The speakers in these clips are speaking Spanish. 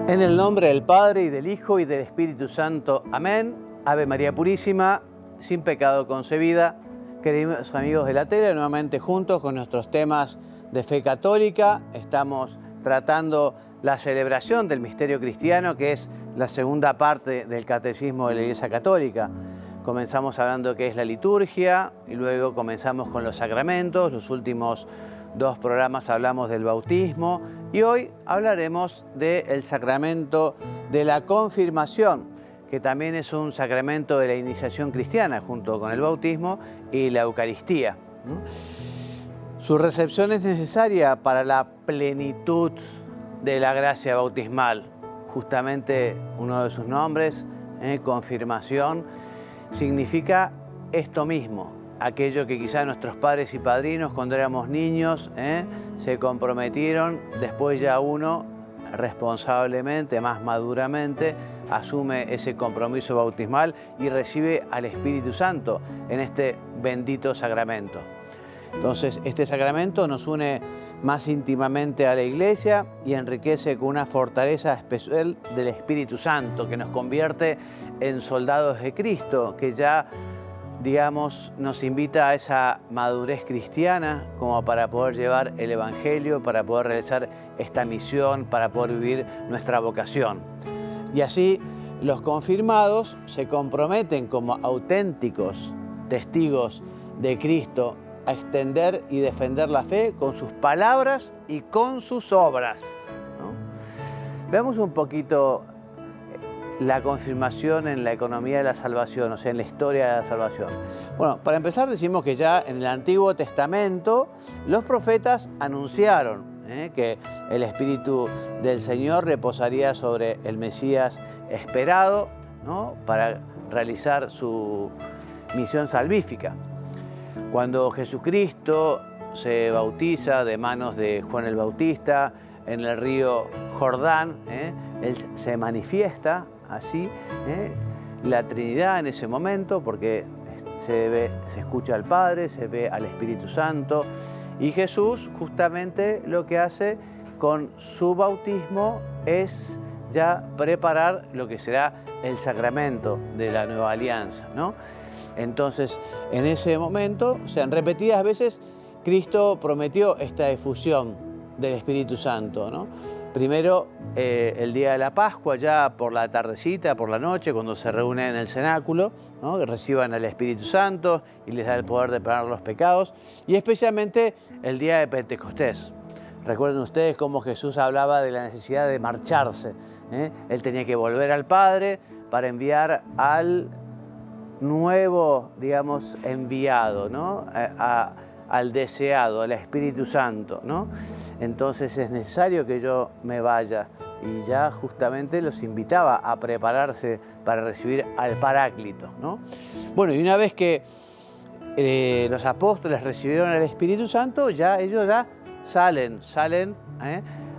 En el nombre del Padre, y del Hijo, y del Espíritu Santo. Amén. Ave María Purísima, sin pecado concebida. Queridos amigos de la tele, nuevamente juntos con nuestros temas de fe católica. Estamos tratando la celebración del misterio cristiano, que es la segunda parte del catecismo de la Iglesia Católica. Comenzamos hablando que es la liturgia, y luego comenzamos con los sacramentos. Los últimos dos programas hablamos del bautismo, y hoy hablaremos del sacramento de la confirmación, que también es un sacramento de la iniciación cristiana, junto con el bautismo y la Eucaristía. Su recepción es necesaria para la plenitud de la gracia bautismal. Justamente uno de sus nombres, confirmación, significa esto mismo. Aquello que quizá nuestros padres y padrinos cuando éramos niños se comprometieron, después ya uno responsablemente, más maduramente, asume ese compromiso bautismal y recibe al Espíritu Santo en este bendito sacramento. Entonces, este sacramento nos une más íntimamente a la Iglesia y enriquece con una fortaleza especial del Espíritu Santo que nos convierte en soldados de Cristo, que ya, digamos, nos invita a esa madurez cristiana como para poder llevar el Evangelio, para poder realizar esta misión, para poder vivir nuestra vocación. Y así los confirmados se comprometen como auténticos testigos de Cristo a extender y defender la fe con sus palabras y con sus obras, ¿no? Veamos un poquito la confirmación en la economía de la salvación, o sea, en la historia de la salvación. Bueno, para empezar decimos que ya en el Antiguo Testamento los profetas anunciaron que el Espíritu del Señor reposaría sobre el Mesías esperado, ¿no?, para realizar su misión salvífica. Cuando Jesucristo se bautiza de manos de Juan el Bautista en el río Jordán, Él se manifiesta así, la Trinidad en ese momento, porque se escucha al Padre, se ve al Espíritu Santo, y Jesús justamente lo que hace con su bautismo es ya preparar lo que será el sacramento de la nueva alianza, ¿no? Entonces, en ese momento, o sea, en repetidas veces, Cristo prometió esta efusión del Espíritu Santo, ¿no? Primero, el día de la Pascua, ya por la tardecita, por la noche, cuando se reúnen en el cenáculo, ¿no?, que reciban al Espíritu Santo y les da el poder de perdonar los pecados, y especialmente el día de Pentecostés. Recuerden ustedes cómo Jesús hablaba de la necesidad de marcharse, Él tenía que volver al Padre para enviar al nuevo, digamos, enviado, ¿no?, al deseado, al Espíritu Santo, ¿no? Entonces es necesario que yo me vaya, y ya justamente los invitaba a prepararse para recibir al Paráclito, ¿no? Bueno, y una vez que los apóstoles recibieron al Espíritu Santo, ya ellos ya salen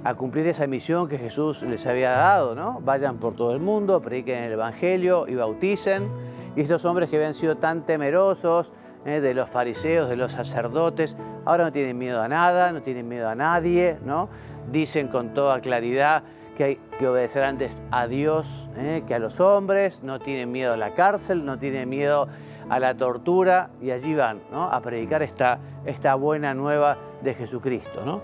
a cumplir esa misión que Jesús les había dado, ¿no? Vayan por todo el mundo, prediquen el Evangelio y bauticen. Y estos hombres que habían sido tan temerosos de los fariseos, de los sacerdotes, ahora no tienen miedo a nada, no tienen miedo a nadie, ¿no? Dicen con toda claridad que hay que obedecer antes a Dios que a los hombres, no tienen miedo a la cárcel, no tienen miedo a la tortura, y allí van, ¿no?, a predicar esta buena nueva de Jesucristo, ¿no?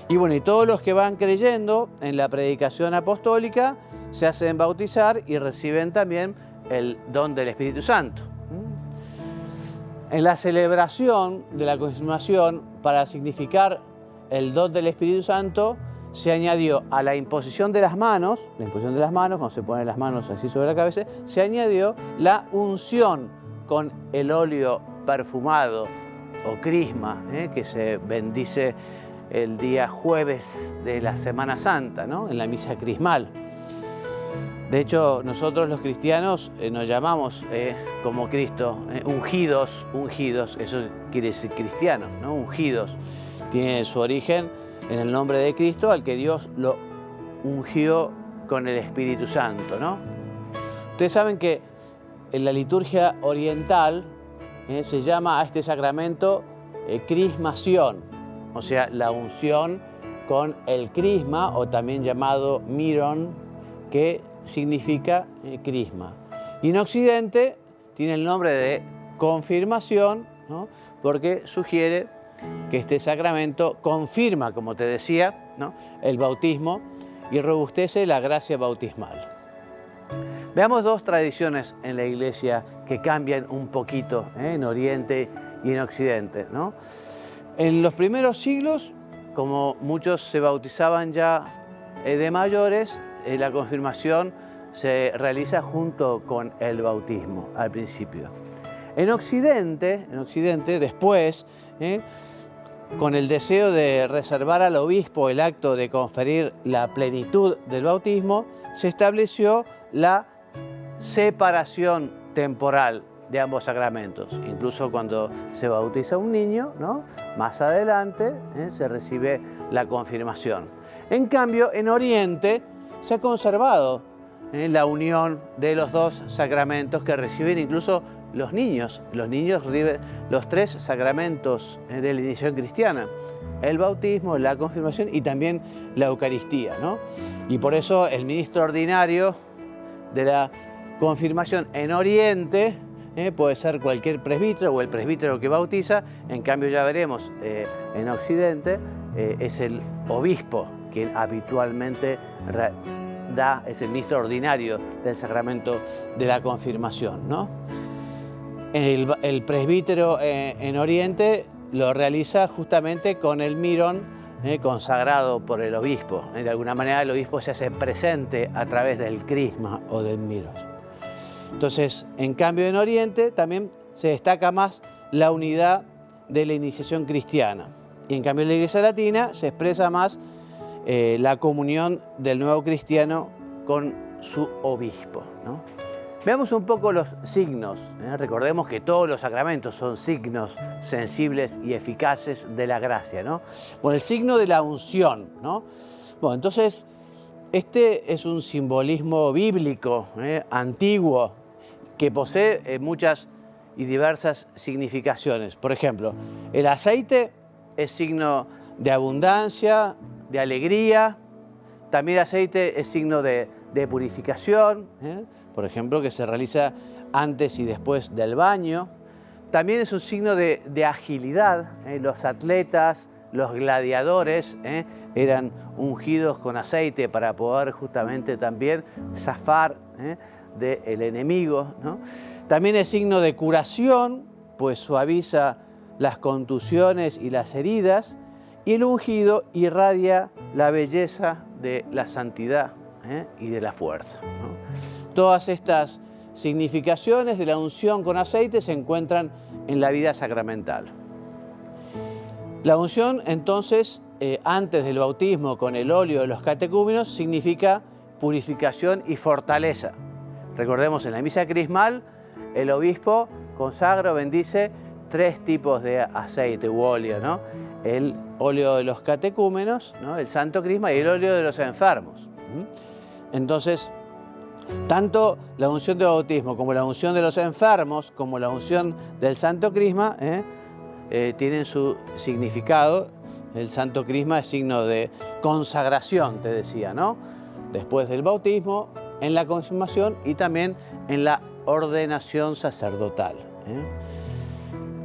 Y bueno, y todos los que van creyendo en la predicación apostólica se hacen bautizar y reciben también el don del Espíritu Santo. En la celebración de la confirmación, para significar el don del Espíritu Santo, se añadió a la imposición de las manos, cuando se ponen las manos así sobre la cabeza, se añadió la unción con el óleo perfumado o crisma, que se bendice el día jueves de la Semana Santa, ¿no?, en la misa crismal. De hecho, nosotros los cristianos nos llamamos como Cristo, ungidos, eso quiere decir cristianos, ¿no? Ungidos. Tiene su origen en el nombre de Cristo, al que Dios lo ungió con el Espíritu Santo, ¿no? Ustedes saben que en la liturgia oriental se llama a este sacramento crismación, o sea, la unción con el crisma, o también llamado mirón, que significa crisma. Y en Occidente tiene el nombre de confirmación, ¿no? Porque sugiere que este sacramento confirma, como te decía, ¿no?, el bautismo y robustece la gracia bautismal. Veamos dos tradiciones en la Iglesia que cambian un poquito en Oriente y en Occidente, ¿no? En los primeros siglos, como muchos se bautizaban ya de mayores, la confirmación se realiza junto con el bautismo al principio. En Occidente después, con el deseo de reservar al obispo el acto de conferir la plenitud del bautismo, se estableció la separación temporal de ambos sacramentos. Incluso cuando se bautiza un niño, ¿no?, más adelante se recibe la confirmación. En cambio, en Oriente se ha conservado la unión de los dos sacramentos que reciben incluso los niños. Los niños reciben los tres sacramentos de la iniciación cristiana: el bautismo, la confirmación y también la Eucaristía, ¿no? Y por eso el ministro ordinario de la confirmación en Oriente puede ser cualquier presbítero o el presbítero que bautiza. En cambio, ya veremos, en Occidente es el obispo quien habitualmente es el ministro ordinario del sacramento de la confirmación, ¿no? El presbítero en Oriente lo realiza justamente con el mirón consagrado por el obispo. De alguna manera el obispo se hace presente a través del crisma o del mirón. Entonces, en cambio en Oriente también se destaca más la unidad de la iniciación cristiana. Y en cambio en la Iglesia Latina se expresa más la comunión del nuevo cristiano con su obispo, ¿no? Veamos un poco los signos. Recordemos que todos los sacramentos son signos sensibles y eficaces de la gracia, ¿no? Bueno, el signo de la unción, ¿no? Bueno, entonces, este es un simbolismo bíblico, antiguo, que posee muchas y diversas significaciones. Por ejemplo, el aceite es signo de abundancia, de alegría. También el aceite es signo de purificación, por ejemplo, que se realiza antes y después del baño. También es un signo de agilidad. Los atletas, los gladiadores eran ungidos con aceite para poder justamente también zafar del enemigo, ¿no? También es signo de curación, pues suaviza las contusiones y las heridas. Y el ungido irradia la belleza de la santidad y de la fuerza, ¿no? Todas estas significaciones de la unción con aceite se encuentran en la vida sacramental. La unción, entonces, antes del bautismo con el óleo de los catecúmenos, significa purificación y fortaleza. Recordemos, en la misa crismal, el obispo consagra o bendice tres tipos de aceite u óleo, ¿no? El óleo de los catecúmenos, ¿no?, el santo crisma, y el óleo de los enfermos. Entonces, tanto la unción del bautismo como la unción de los enfermos, como la unción del santo crisma, tienen su significado. El santo crisma es signo de consagración, te decía, ¿no?, después del bautismo, en la confirmación y también en la ordenación sacerdotal.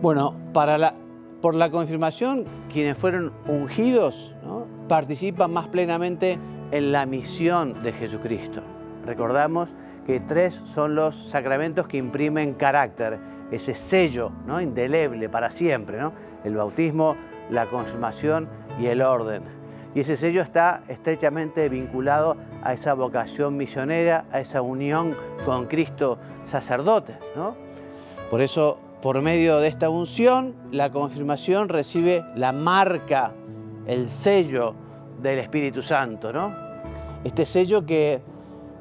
Bueno, por la confirmación, quienes fueron ungidos, ¿no?, participan más plenamente en la misión de Jesucristo. Recordamos que tres son los sacramentos que imprimen carácter, ese sello, ¿no?, indeleble para siempre, ¿no? El bautismo, la confirmación y el orden. Y ese sello está estrechamente vinculado a esa vocación misionera, a esa unión con Cristo sacerdote, ¿no? Por eso, por medio de esta unción, la confirmación recibe la marca, el sello del Espíritu Santo, ¿no? Este sello que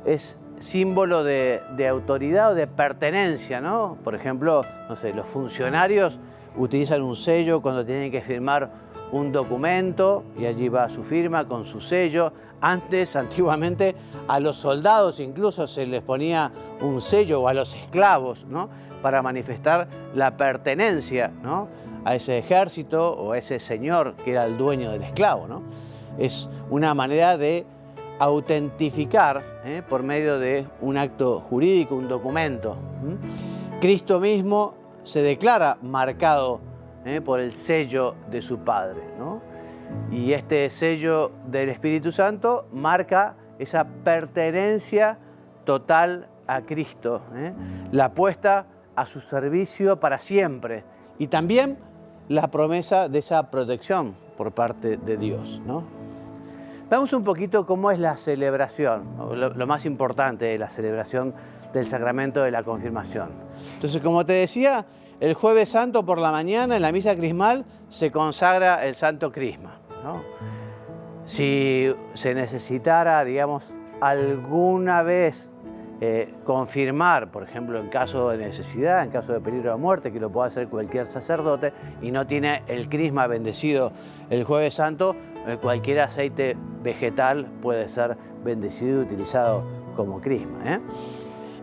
es símbolo de autoridad o de pertenencia, ¿no? Por ejemplo, no sé, los funcionarios utilizan un sello cuando tienen que firmar un documento y allí va su firma con su sello. Antiguamente, a los soldados incluso se les ponía un sello, o a los esclavos, ¿no?, para manifestar la pertenencia, ¿no?, a ese ejército o a ese señor que era el dueño del esclavo, ¿no? Es una manera de autentificar por medio de un acto jurídico, un documento. Cristo mismo se declara marcado por el sello de su Padre, ¿no? Y este sello del Espíritu Santo marca esa pertenencia total a Cristo, la puesta a su servicio para siempre y también la promesa de esa protección por parte de Dios, ¿no? Veamos un poquito cómo es la celebración, lo más importante de la celebración del sacramento de la confirmación. Entonces, como te decía, el Jueves Santo por la mañana en la misa crismal se consagra el Santo Crisma, ¿no? Si se necesitara, digamos, alguna vez confirmar, por ejemplo, en caso de necesidad, en caso de peligro de muerte, que lo pueda hacer cualquier sacerdote, y no tiene el crisma bendecido el Jueves Santo, cualquier aceite vegetal puede ser bendecido y utilizado como crisma,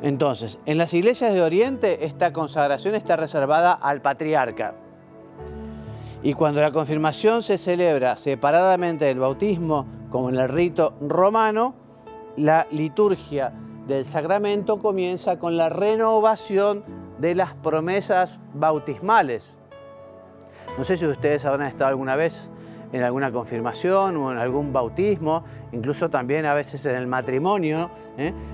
Entonces, en las iglesias de Oriente esta consagración está reservada al patriarca. Y cuando la confirmación se celebra separadamente del bautismo, como en el rito romano, la liturgia del sacramento comienza con la renovación de las promesas bautismales. No sé si ustedes habrán estado alguna vez en alguna confirmación o en algún bautismo, incluso también a veces en el matrimonio,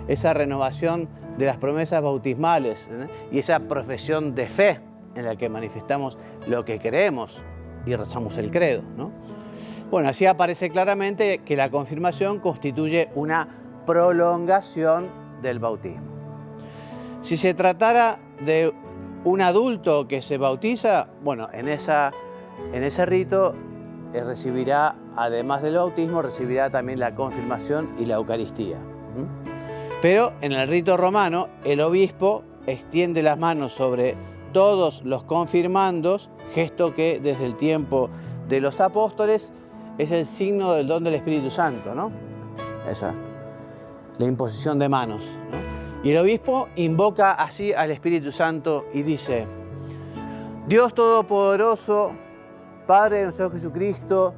esa renovación de las promesas bautismales y esa profesión de fe en la que manifestamos lo que creemos y rezamos el credo, ¿no? Bueno, así aparece claramente que la confirmación constituye una prolongación del bautismo. Si se tratara de un adulto que se bautiza, bueno, en ese rito recibirá, además del bautismo, recibirá también la confirmación y la Eucaristía. Pero en el rito romano, el obispo extiende las manos sobre todos los confirmandos, gesto que desde el tiempo de los apóstoles es el signo del don del Espíritu Santo, ¿no? Esa, la imposición de manos, ¿no? Y el obispo invoca así al Espíritu Santo y dice: Dios Todopoderoso, Padre de nuestro Jesucristo,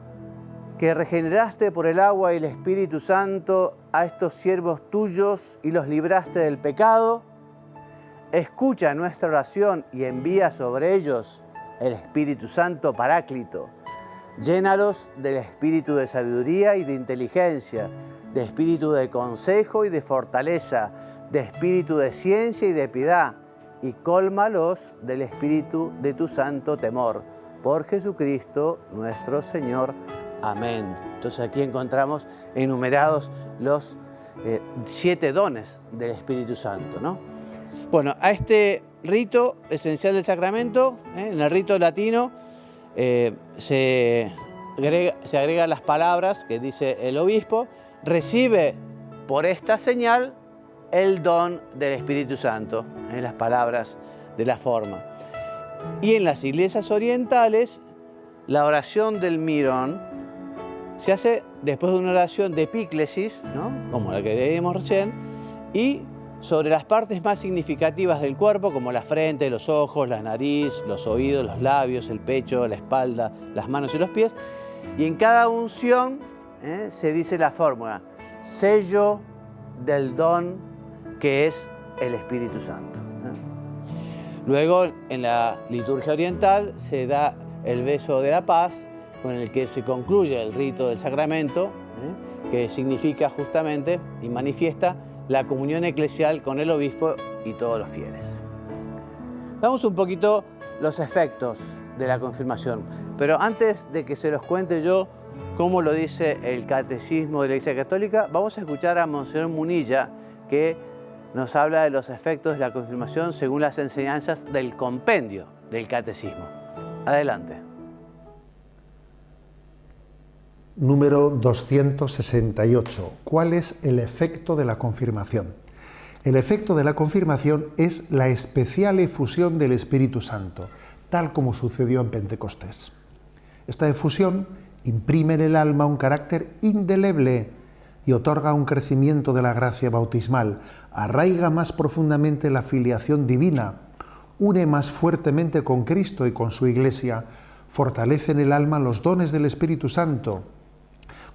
que regeneraste por el agua y el Espíritu Santo a estos siervos tuyos y los libraste del pecado, escucha nuestra oración y envía sobre ellos el Espíritu Santo Paráclito. Llénalos del espíritu de sabiduría y de inteligencia, de espíritu de consejo y de fortaleza, de espíritu de ciencia y de piedad, y cólmalos del espíritu de tu santo temor. Por Jesucristo nuestro Señor. Amén. Entonces aquí encontramos enumerados los 7 dones del Espíritu Santo, ¿no? Bueno, a este rito esencial del sacramento, en el rito latino, se agregan las palabras que dice el obispo: recibe por esta señal el don del Espíritu Santo, en las palabras de la forma. Y en las iglesias orientales, la oración del mirón se hace después de una oración de epíclesis, ¿no?, como la que leímos recién, y sobre las partes más significativas del cuerpo, como la frente, los ojos, la nariz, los oídos, los labios, el pecho, la espalda, las manos y los pies. Y en cada unción se dice la fórmula: sello del don que es el Espíritu Santo. Luego, en la liturgia oriental, se da el beso de la paz, con el que se concluye el rito del sacramento, que significa justamente y manifiesta la comunión eclesial con el obispo y todos los fieles. Vamos un poquito los efectos de la confirmación, pero antes de que se los cuente yo cómo lo dice el Catecismo de la Iglesia Católica, vamos a escuchar a Monseñor Munilla, que nos habla de los efectos de la confirmación según las enseñanzas del compendio del Catecismo. Adelante. Número 268. ¿Cuál es el efecto de la confirmación? El efecto de la confirmación es la especial efusión del Espíritu Santo, tal como sucedió en Pentecostés. Esta efusión imprime en el alma un carácter indeleble y otorga un crecimiento de la gracia bautismal, arraiga más profundamente la filiación divina, une más fuertemente con Cristo y con su Iglesia, fortalece en el alma los dones del Espíritu Santo,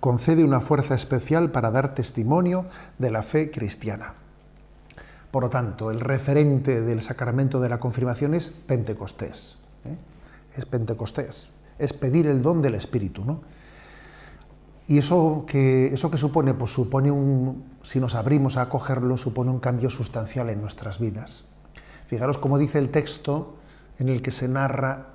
concede una fuerza especial para dar testimonio de la fe cristiana. Por lo tanto, el referente del sacramento de la confirmación es Pentecostés. Es Pentecostés, es pedir el don del Espíritu, ¿no? ¿Y eso que supone? Pues supone si nos abrimos a acogerlo, supone un cambio sustancial en nuestras vidas. Fijaros cómo dice el texto en el que se narra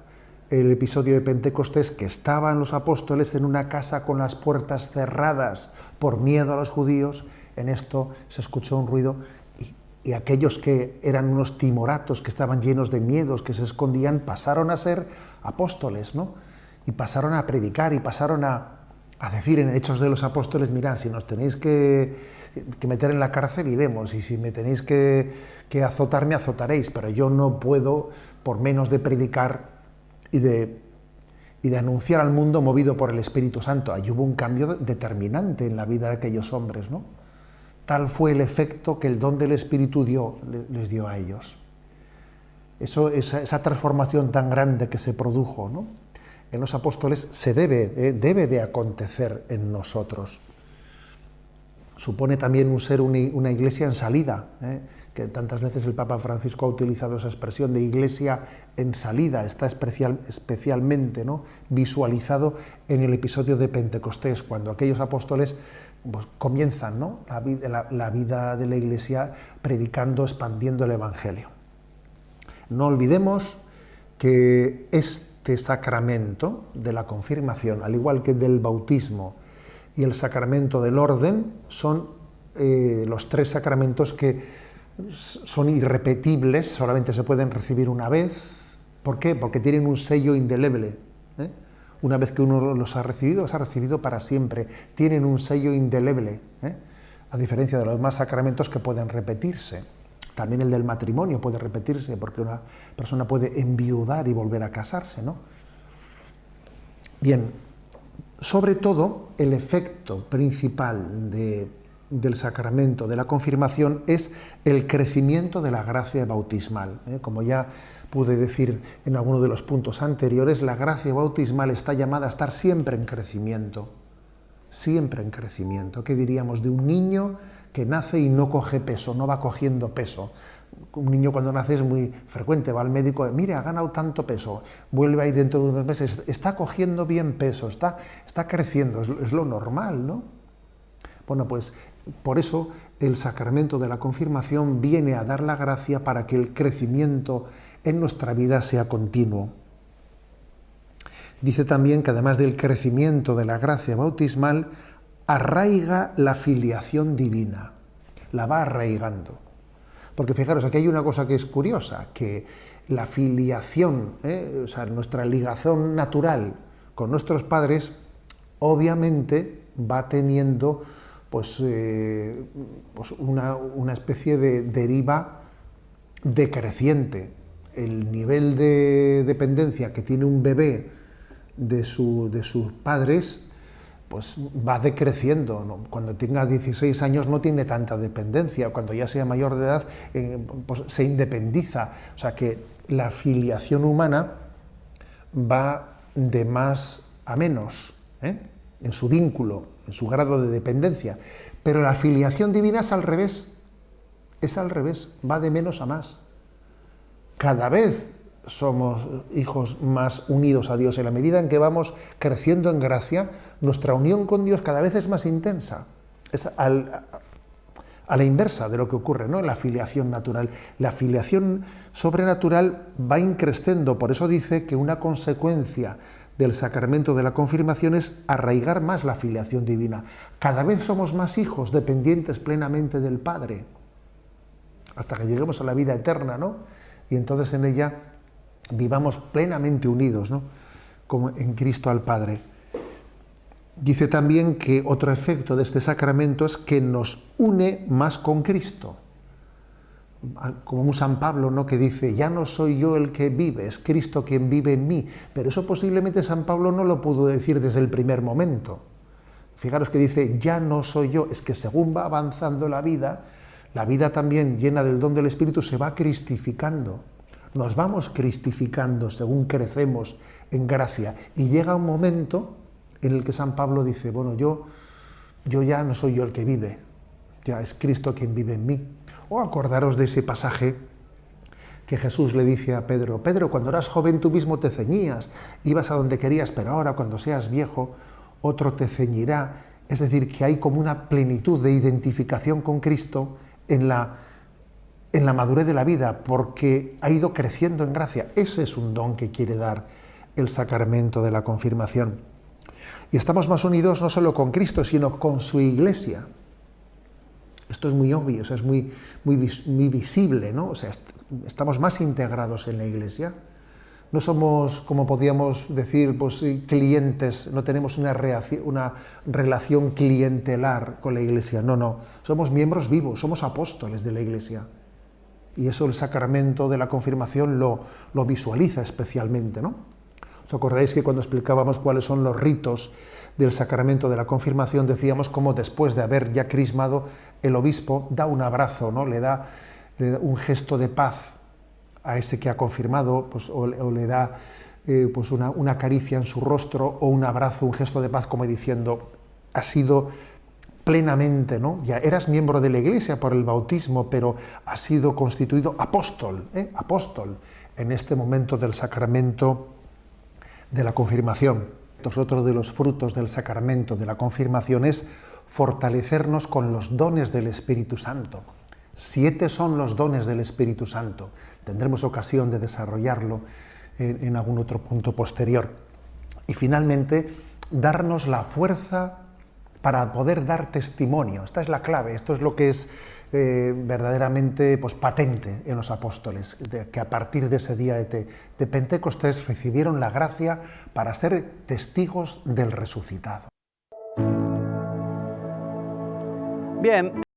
el episodio de Pentecostés, que estaban los apóstoles en una casa con las puertas cerradas por miedo a los judíos. En esto se escuchó un ruido y aquellos que eran unos timoratos, que estaban llenos de miedos, que se escondían, pasaron a ser apóstoles, ¿no? Y pasaron a predicar y pasaron a decir en Hechos de los Apóstoles: mirad, si nos tenéis que meter en la cárcel, iremos, y si me tenéis que azotar, me azotaréis, pero yo no puedo, por menos de predicar y de anunciar al mundo movido por el Espíritu Santo. Allí hubo un cambio determinante en la vida de aquellos hombres, ¿no? Tal fue el efecto que el don del Espíritu les dio a ellos. Esa transformación tan grande que se produjo, ¿no?, en los apóstoles debe de acontecer en nosotros. Supone también una iglesia en salida, que tantas veces el Papa Francisco ha utilizado esa expresión de iglesia en salida. Está especialmente, ¿no?, visualizado en el episodio de Pentecostés, cuando aquellos apóstoles pues comienzan, ¿no?, la vida de la iglesia predicando, expandiendo el Evangelio. No olvidemos que este sacramento de la confirmación, al igual que el del bautismo y el sacramento del orden, son los tres sacramentos que son irrepetibles, solamente se pueden recibir una vez. ¿Por qué? Porque tienen un sello indeleble. Una vez que uno los ha recibido para siempre. Tienen un sello indeleble, a diferencia de los demás sacramentos que pueden repetirse. También el del matrimonio puede repetirse, porque una persona puede enviudar y volver a casarse, ¿no? Bien, sobre todo, el efecto principal del sacramento de la confirmación es el crecimiento de la gracia bautismal. Como ya pude decir en alguno de los puntos anteriores, la gracia bautismal está llamada a estar siempre en crecimiento. Siempre en crecimiento. ¿Qué diríamos de un niño que nace y no coge peso, no va cogiendo peso? Un niño cuando nace es muy frecuente, va al médico, mire, ha ganado tanto peso, vuelve ahí dentro de unos meses, está cogiendo bien peso, está creciendo, es lo normal, ¿no? Bueno, pues por eso el sacramento de la confirmación viene a dar la gracia para que el crecimiento en nuestra vida sea continuo. Dice también que además del crecimiento de la gracia bautismal, arraiga la filiación divina, la va arraigando. Porque fijaros, aquí hay una cosa que es curiosa, que la filiación, o sea, nuestra ligación natural con nuestros padres, obviamente va teniendo pues una especie de deriva decreciente. El nivel de dependencia que tiene un bebé de sus padres pues va decreciendo, ¿no? Cuando tenga 16 años no tiene tanta dependencia, cuando ya sea mayor de edad pues se independiza. O sea que la filiación humana va de más a menos, en su vínculo, en su grado de dependencia. Pero la filiación divina es al revés, va de menos a más. Cada vez somos hijos más unidos a Dios. En la medida en que vamos creciendo en gracia, nuestra unión con Dios cada vez es más intensa. Es a la inversa de lo que ocurre, ¿no?, en la filiación natural. La filiación sobrenatural va increciendo. Por eso dice que una consecuencia del sacramento de la confirmación es arraigar más la filiación divina. Cada vez somos más hijos dependientes plenamente del Padre, hasta que lleguemos a la vida eterna, ¿no? Y entonces en ella vivamos plenamente unidos, ¿no?, como en Cristo al Padre. Dice también que otro efecto de este sacramento es que nos une más con Cristo. Como un San Pablo, ¿no?, que dice, ya no soy yo el que vive, es Cristo quien vive en mí. Pero eso posiblemente San Pablo no lo pudo decir desde el primer momento. Fijaros que dice, ya no soy yo, es que según va avanzando la vida también llena del don del Espíritu se va cristificando. Nos vamos cristificando según crecemos en gracia. Y llega un momento en el que San Pablo dice, bueno, yo yo ya no soy yo el que vive, ya es Cristo quien vive en mí. O acordaros de ese pasaje que Jesús le dice a Pedro: Pedro, cuando eras joven tú mismo te ceñías, ibas a donde querías, pero ahora cuando seas viejo, otro te ceñirá. Es decir, que hay como una plenitud de identificación con Cristo en la madurez de la vida, porque ha ido creciendo en gracia. Ese es un don que quiere dar el sacramento de la confirmación. Y estamos más unidos no solo con Cristo, sino con su Iglesia. Esto es muy obvio, es muy visible, ¿no? O sea, estamos más integrados en la Iglesia. No somos, como podríamos decir, pues, clientes, no tenemos una relación clientelar con la Iglesia. No, no. Somos miembros vivos, somos apóstoles de la Iglesia. Y eso el sacramento de la confirmación lo visualiza especialmente, ¿no? ¿Os acordáis que cuando explicábamos cuáles son los ritos del sacramento de la confirmación, decíamos cómo después de haber ya crismado, el obispo da un abrazo, ¿no? Le da un gesto de paz a ese que ha confirmado, pues, o le da pues una caricia en su rostro, o un abrazo, un gesto de paz, como diciendo: has sido plenamente, ¿no? Ya eras miembro de la Iglesia por el bautismo, pero has sido constituido apóstol, apóstol, en este momento del sacramento de la confirmación. Otro de los frutos del sacramento de la confirmación es fortalecernos con los dones del Espíritu Santo. 7 son los dones del Espíritu Santo. Tendremos ocasión de desarrollarlo en algún otro punto posterior. Y finalmente, darnos la fuerza para poder dar testimonio. Esta es la clave, esto es lo que es verdaderamente, pues, patente en los apóstoles, que a partir de ese día de Pentecostés recibieron la gracia para ser testigos del resucitado. Bien.